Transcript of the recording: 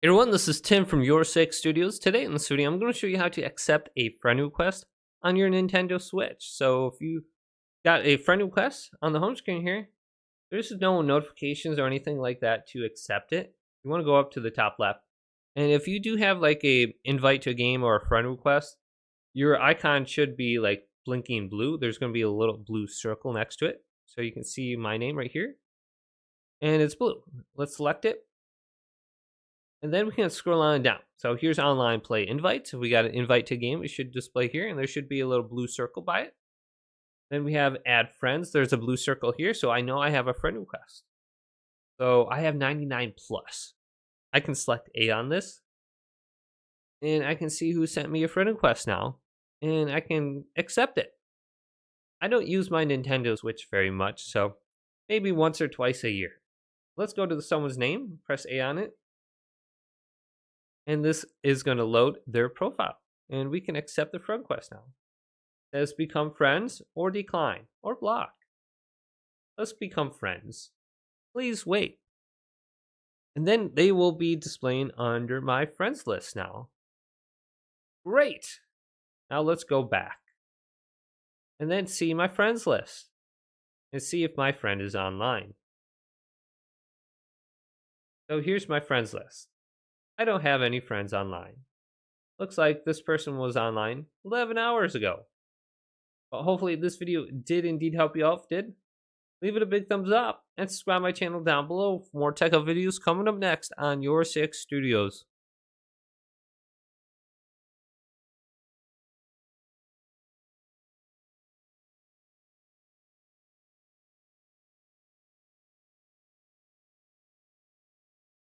Hey everyone, this is Tim from Your Six Studios. Today in the studio, I'm going to show you how to accept a friend request on your Nintendo Switch. So if you got a friend request on the home screen here, there's no notifications or anything like that to accept it. You want to go up to the top left. And if you do have like a invite to a game or a friend request, your icon should be like blinking blue. There's going to be a little blue circle next to it. So you can see my name right here. And it's blue. Let's select it. And then we can scroll on down. So here's online play invites. If we got an invite to game, it should display here, and there should be a little blue circle by it. Then we have add friends. There's a blue circle here, so I know I have a friend request. So I have 99 plus. I can select A on this, and I can see who sent me a friend request now, and I can accept it. I don't use my Nintendo Switch very much, so maybe once or twice a year. Let's go to someone's name, press A on it, and this is going to load their profile, and we can accept the friend request now. It says become friends or decline or block. Let's become friends. Please wait. And then they will be displaying under my friends list now. Great. Now let's go back and then see my friends list and see if my friend is online. So here's my friends list. I don't have any friends online. Looks like this person was online 11 hours ago. But hopefully this video did indeed help you out. If it did, leave it a big thumbs up and subscribe my channel down below for more tech videos coming up next on Your Six Studios.